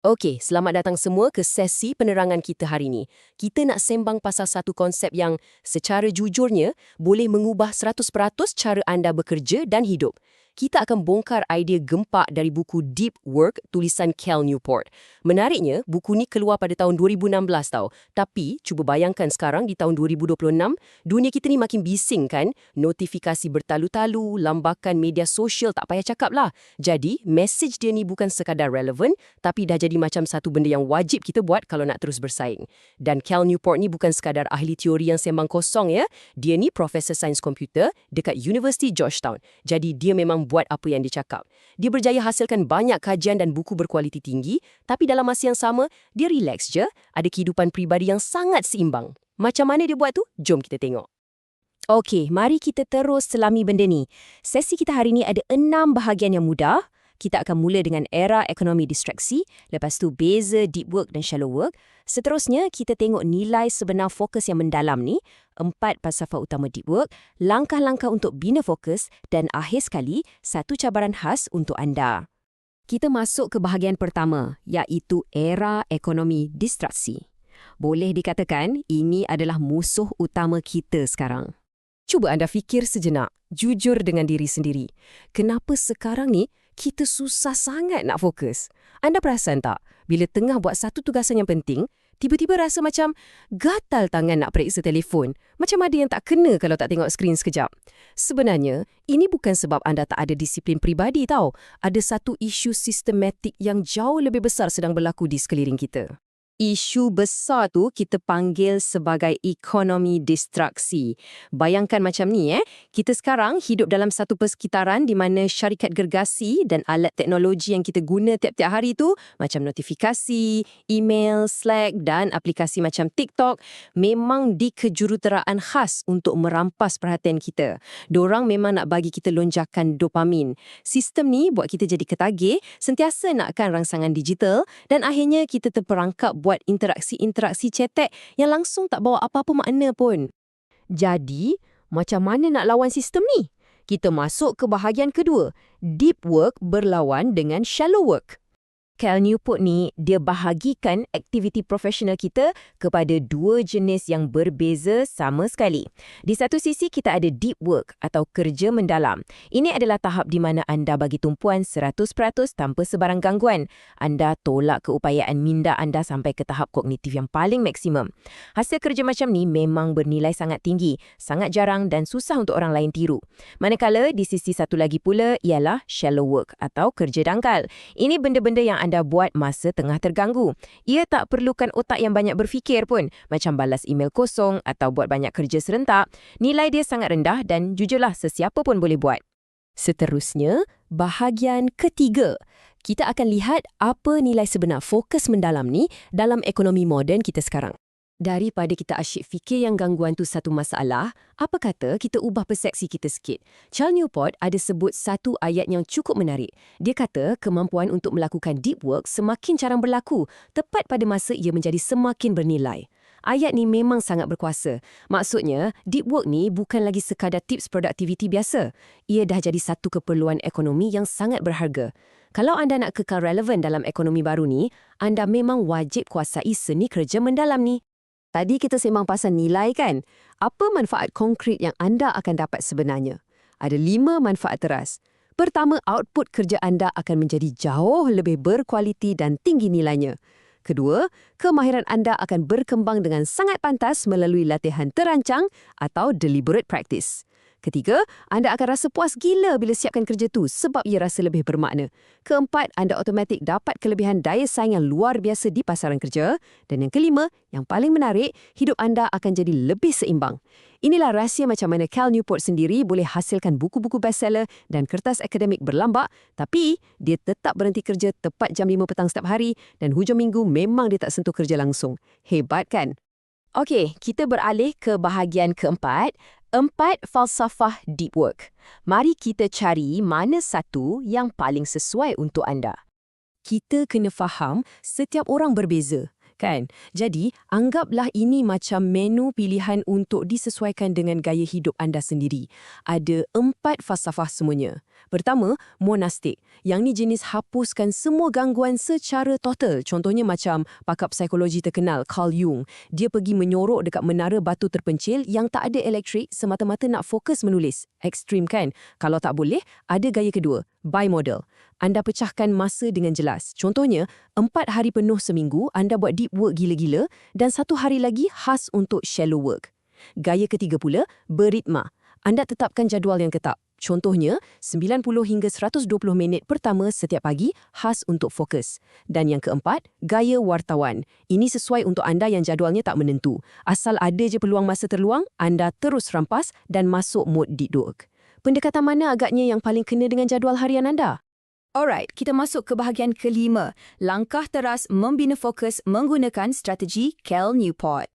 Okey, selamat datang semua ke sesi penerangan kita hari ini. Kita nak sembang pasal satu konsep yang secara jujurnya boleh mengubah 100% cara anda bekerja dan hidup. Kita akan bongkar idea gempak dari buku Deep Work tulisan Cal Newport. Menariknya, buku ni keluar pada tahun 2016 tau. Tapi, cuba bayangkan sekarang di tahun 2026, dunia kita ni makin bising kan? Notifikasi bertalu-talu, lambakan media sosial tak payah cakap lah. Jadi, message dia ni bukan sekadar relevan, tapi dah jadi macam satu benda yang wajib kita buat kalau nak terus bersaing. Dan Cal Newport ni bukan sekadar ahli teori yang sembang kosong ya. Dia ni profesor sains komputer dekat University Georgetown. Jadi dia memang buat apa yang dia cakap. Dia berjaya hasilkan banyak kajian dan buku berkualiti tinggi, tapi dalam masa yang sama, dia relax je, ada kehidupan peribadi yang sangat seimbang. Macam mana dia buat tu? Jom kita tengok. Okey, mari kita terus selami benda ni. Sesi kita hari ni ada 6 bahagian yang mudah. Kita akan mula dengan era ekonomi distraksi, lepas tu beza deep work dan shallow work. Seterusnya, kita tengok nilai sebenar fokus yang mendalam ni, 4 falsafah utama deep work, langkah-langkah untuk bina fokus, dan akhir sekali, satu cabaran khas untuk anda. Kita masuk ke bahagian pertama, iaitu era ekonomi distraksi. Boleh dikatakan, ini adalah musuh utama kita sekarang. Cuba anda fikir sejenak, jujur dengan diri sendiri. Kenapa sekarang ni, kita susah sangat nak fokus? Anda perasan tak? Bila tengah buat satu tugasan yang penting, tiba-tiba rasa macam gatal tangan nak periksa telefon. Macam ada yang tak kena kalau tak tengok skrin sekejap. Sebenarnya, ini bukan sebab anda tak ada disiplin peribadi tau. Ada satu isu sistematik yang jauh lebih besar sedang berlaku di sekeliling kita. Isu besar tu kita panggil sebagai ekonomi distraksi. Bayangkan macam ni kita sekarang hidup dalam satu persekitaran di mana syarikat gergasi dan alat teknologi yang kita guna tiap-tiap hari tu macam notifikasi, email, Slack dan aplikasi macam TikTok memang dikejuruteraan khas untuk merampas perhatian kita. Dorang memang nak bagi kita lonjakan dopamin. Sistem ni buat kita jadi ketagih, sentiasa nakkan rangsangan digital dan akhirnya kita terperangkap buat interaksi-interaksi cetek yang langsung tak bawa apa-apa makna pun. Jadi, macam mana nak lawan sistem ni? Kita masuk ke bahagian kedua, deep work berlawan dengan shallow work. Cal Newport ni, dia bahagikan aktiviti profesional kita kepada 2 jenis yang berbeza sama sekali. Di satu sisi, kita ada deep work atau kerja mendalam. Ini adalah tahap di mana anda bagi tumpuan 100% tanpa sebarang gangguan. Anda tolak keupayaan minda anda sampai ke tahap kognitif yang paling maksimum. Hasil kerja macam ni memang bernilai sangat tinggi, sangat jarang dan susah untuk orang lain tiru. Manakala, di sisi satu lagi pula ialah shallow work atau kerja dangkal. Ini benda-benda yang anda buat masa tengah terganggu. Ia tak perlukan otak yang banyak berfikir pun, macam balas email kosong atau buat banyak kerja serentak. Nilai dia sangat rendah dan jujurlah sesiapa pun boleh buat. Seterusnya, bahagian ketiga. Kita akan lihat apa nilai sebenar fokus mendalam ni dalam ekonomi moden kita sekarang. Daripada kita asyik fikir yang gangguan tu satu masalah, apa kata kita ubah persepsi kita sikit? Cal Newport ada sebut satu ayat yang cukup menarik. Dia kata kemampuan untuk melakukan deep work semakin jarang berlaku, tepat pada masa ia menjadi semakin bernilai. Ayat ni memang sangat berkuasa. Maksudnya, deep work ni bukan lagi sekadar tips produktiviti biasa. Ia dah jadi satu keperluan ekonomi yang sangat berharga. Kalau anda nak kekal relevan dalam ekonomi baru ni, anda memang wajib kuasai seni kerja mendalam ni. Tadi kita sembang pasal nilai kan? Apa manfaat konkret yang anda akan dapat sebenarnya? Ada 5 manfaat teras. Pertama, output kerja anda akan menjadi jauh lebih berkualiti dan tinggi nilainya. Kedua, kemahiran anda akan berkembang dengan sangat pantas melalui latihan terancang atau deliberate practice. Ketiga, anda akan rasa puas gila bila siapkan kerja tu sebab ia rasa lebih bermakna. Keempat, anda automatik dapat kelebihan daya saing yang luar biasa di pasaran kerja. Dan yang kelima, yang paling menarik, hidup anda akan jadi lebih seimbang. Inilah rahsia macam mana Cal Newport sendiri boleh hasilkan buku-buku bestseller dan kertas akademik berlambak, tapi dia tetap berhenti kerja tepat jam 5 petang setiap hari dan hujung minggu memang dia tak sentuh kerja langsung. Hebat kan? Okey, kita beralih ke bahagian keempat, 4 falsafah deep work. Mari kita cari mana satu yang paling sesuai untuk anda. Kita kena faham setiap orang berbeza, kan? Jadi, anggaplah ini macam menu pilihan untuk disesuaikan dengan gaya hidup anda sendiri. Ada 4 falsafah semuanya. Pertama, monastik. Yang ni jenis hapuskan semua gangguan secara total. Contohnya macam pakar psikologi terkenal Carl Jung. Dia pergi menyorok dekat menara batu terpencil yang tak ada elektrik semata-mata nak fokus menulis. Ekstrim kan? Kalau tak boleh, ada gaya kedua, bimodal. Anda pecahkan masa dengan jelas. Contohnya, 4 hari penuh seminggu anda buat deep work gila-gila dan 1 hari lagi khas untuk shallow work. Gaya ketiga pula, beritma. Anda tetapkan jadual yang ketat. Contohnya, 90 hingga 120 minit pertama setiap pagi khas untuk fokus. Dan yang keempat, gaya wartawan. Ini sesuai untuk anda yang jadualnya tak menentu. Asal ada je peluang masa terluang, anda terus rampas dan masuk mod deep work. Pendekatan mana agaknya yang paling kena dengan jadual harian anda? Alright, kita masuk ke bahagian kelima. Langkah teras membina fokus menggunakan strategi Cal Newport.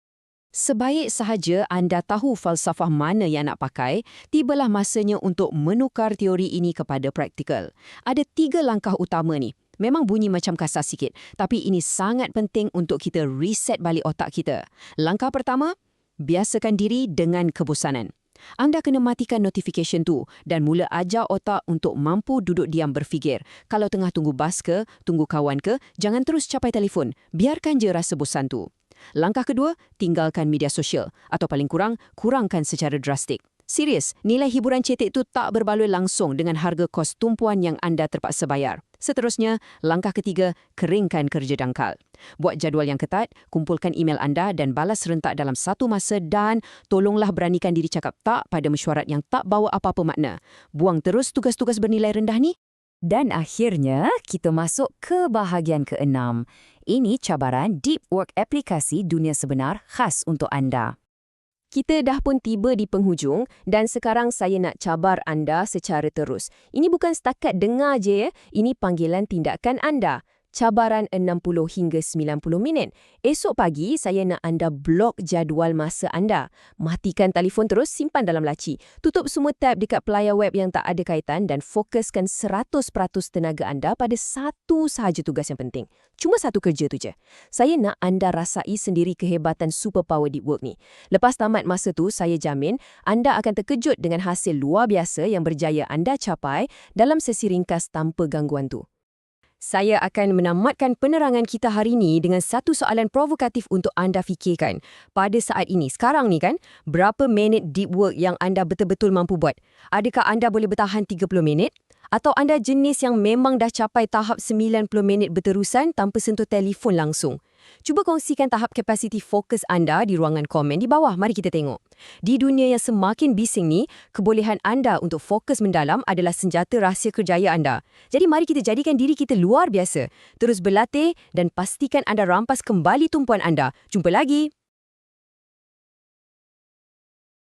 Sebaik sahaja anda tahu falsafah mana yang nak pakai, tibalah masanya untuk menukar teori ini kepada praktikal. Ada 3 langkah utama ni. Memang bunyi macam kasar sikit, tapi ini sangat penting untuk kita reset balik otak kita. Langkah pertama, biasakan diri dengan kebosanan. Anda kena matikan notification tu dan mula ajar otak untuk mampu duduk diam berfikir. Kalau tengah tunggu bas ke, tunggu kawan ke, jangan terus capai telefon. Biarkan je rasa bosan tu. Langkah kedua, tinggalkan media sosial atau paling kurang, kurangkan secara drastik. Serius, nilai hiburan cetek tu tak berbaloi langsung dengan harga kos tumpuan yang anda terpaksa bayar. Seterusnya, langkah ketiga, keringkan kerja dangkal. Buat jadual yang ketat, kumpulkan email anda dan balas serentak dalam satu masa dan tolonglah beranikan diri cakap tak pada mesyuarat yang tak bawa apa-apa makna. Buang terus tugas-tugas bernilai rendah ni. Dan akhirnya, kita masuk ke bahagian ke-6. Ini cabaran deep work aplikasi dunia sebenar khas untuk anda. Kita dah pun tiba di penghujung dan sekarang saya nak cabar anda secara terus. Ini bukan setakat dengar je ya, ini panggilan tindakan anda. Cabaran 60 hingga 90 minit. Esok pagi saya nak anda blok jadual masa anda. Matikan telefon terus, simpan dalam laci. Tutup semua tab dekat pelayar web yang tak ada kaitan dan fokuskan 100% tenaga anda pada satu sahaja tugas yang penting. Cuma satu kerja tu je. Saya nak anda rasai sendiri kehebatan superpower deep work ni. Lepas tamat masa tu, saya jamin anda akan terkejut dengan hasil luar biasa yang berjaya anda capai dalam sesi ringkas tanpa gangguan tu. Saya akan menamatkan penerangan kita hari ini dengan satu soalan provokatif untuk anda fikirkan. Pada saat ini, sekarang ni kan, berapa minit deep work yang anda betul-betul mampu buat? Adakah anda boleh bertahan 30 minit? Atau anda jenis yang memang dah capai tahap 90 minit berterusan tanpa sentuh telefon langsung? Cuba kongsikan tahap kapasiti fokus anda di ruangan komen di bawah. Mari kita tengok. Di dunia yang semakin bising ni, kebolehan anda untuk fokus mendalam adalah senjata rahsia kerjaya anda. Jadi mari kita jadikan diri kita luar biasa. Terus berlatih dan pastikan anda rampas kembali tumpuan anda. Jumpa lagi!